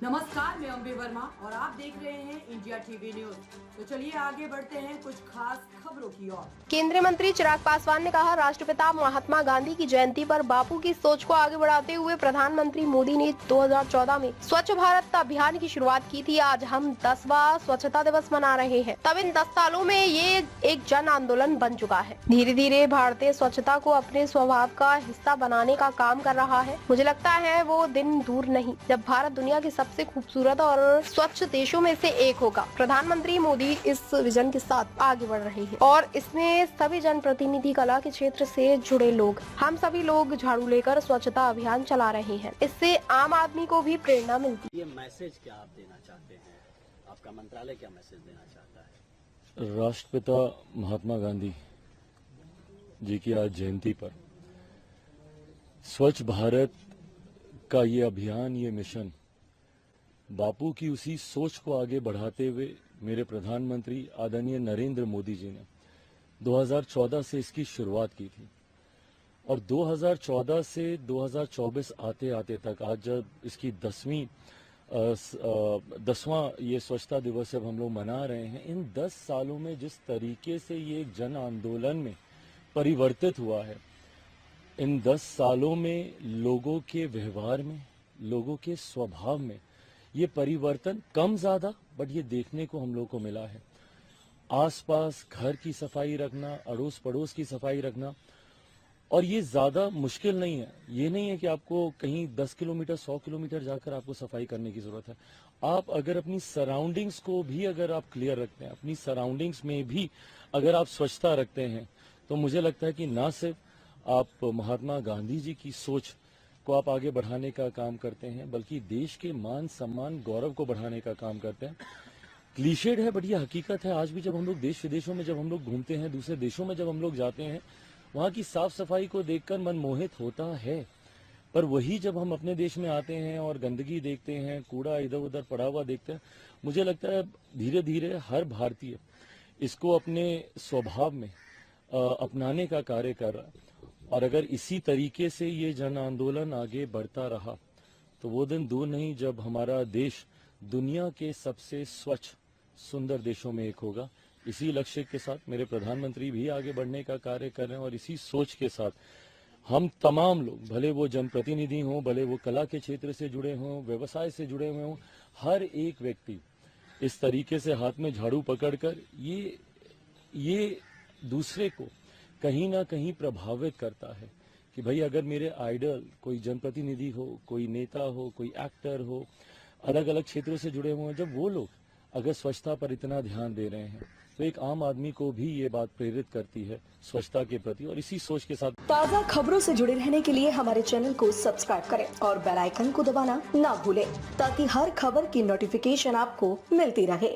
नमस्कार, मैं अम्बे वर्मा और आप देख रहे हैं इंडिया टीवी न्यूज। तो चलिए आगे बढ़ते हैं कुछ खास खबरों की ओर। केंद्रीय मंत्री चिराग पासवान ने कहा, राष्ट्रपिता महात्मा गांधी की जयंती पर बापू की सोच को आगे बढ़ाते हुए प्रधानमंत्री मोदी ने 2014 में स्वच्छ भारत अभियान की शुरुआत की थी। आज हम 10वां स्वच्छता दिवस मना रहे हैं। तब इन 10 सालों में ये एक जन आंदोलन बन चुका है। धीरे धीरे भारतीय स्वच्छता को अपने स्वभाव का हिस्सा बनाने का काम कर रहा है। मुझे लगता है वो दिन दूर नहीं जब भारत दुनिया के सबसे खूबसूरत और स्वच्छ देशों में से एक होगा। प्रधानमंत्री मोदी इस विजन के साथ आगे बढ़ रहे हैं और इसमें सभी जनप्रतिनिधि, कला के क्षेत्र से जुड़े लोग, हम सभी लोग झाड़ू लेकर स्वच्छता अभियान चला रहे हैं। इससे आम आदमी को भी प्रेरणा मिलती है। ये मैसेज क्या आप देना चाहते हैं? आपका मंत्रालय क्या मैसेज देना चाहता है? राष्ट्रपिता महात्मा गांधी जी की आज जयंती पर स्वच्छ भारत का ये अभियान, ये मिशन बापू की उसी सोच को आगे बढ़ाते हुए मेरे प्रधानमंत्री आदरणीय नरेंद्र मोदी जी ने 2014 से इसकी शुरुआत की थी और 2014 से 2024 आते आते तक आज जब इसकी 10वां ये स्वच्छता दिवस जब हम लोग मना रहे हैं, इन 10 सालों में जिस तरीके से ये एक जन आंदोलन में परिवर्तित हुआ है, इन 10 सालों में लोगों के व्यवहार में, लोगों के स्वभाव में ये परिवर्तन कम ज्यादा बट ये देखने को हम लोग को मिला है। आसपास घर की सफाई रखना, अड़ोस पड़ोस की सफाई रखना, और ये ज्यादा मुश्किल नहीं है। ये नहीं है कि आपको कहीं 10 किलोमीटर 100 किलोमीटर जाकर आपको सफाई करने की जरूरत है। आप अगर अपनी सराउंडिंग्स को भी अगर आप क्लियर रखते हैं, अपनी सराउंडिंग्स में भी अगर आप स्वच्छता रखते हैं, तो मुझे लगता है कि ना सिर्फ आप महात्मा गांधी जी की सोच को आप आगे बढ़ाने का काम करते हैं, बल्कि देश के मान सम्मान गौरव को बढ़ाने का काम करते हैं। क्लीशेड है बट ये हकीकत है। आज भी जब हम लोग देश विदेशों में जब हम लोग घूमते हैं, दूसरे देशों में जब हम लोग जाते हैं, वहाँ की साफ सफाई को देखकर मन मोहित होता है। पर वही जब हम अपने देश में आते हैं और गंदगी देखते हैं, कूड़ा इधर उधर पड़ा हुआ देखते हैं, मुझे लगता है धीरे धीरे हर भारतीय इसको अपने स्वभाव में अपनाने का कार्य कर रहा है। और अगर इसी तरीके से ये जन आंदोलन आगे बढ़ता रहा तो वो दिन दूर नहीं जब हमारा देश दुनिया के सबसे स्वच्छ सुंदर देशों में एक होगा। इसी लक्ष्य के साथ मेरे प्रधानमंत्री भी आगे बढ़ने का कार्य कर रहे हैं और इसी सोच के साथ हम तमाम लोग, भले वो जनप्रतिनिधि हों, भले वो कला के क्षेत्र से जुड़े हों, व्यवसाय से जुड़े हुए हों, हर एक व्यक्ति इस तरीके से हाथ में झाड़ू पकड़कर ये दूसरे को कहीं ना कहीं प्रभावित करता है कि भाई अगर मेरे आइडल कोई जनप्रतिनिधि हो, कोई नेता हो, कोई एक्टर हो, अलग अलग क्षेत्रों से जुड़े हुए हैं, जब वो लोग अगर स्वच्छता पर इतना ध्यान दे रहे हैं तो एक आम आदमी को भी ये बात प्रेरित करती है स्वच्छता के प्रति। और इसी सोच के साथ ताज़ा खबरों से जुड़े रहने के लिए हमारे चैनल को सब्सक्राइब करें और बेल आइकन को दबाना ना भूलें ताकि हर खबर की नोटिफिकेशन आपको मिलती रहे।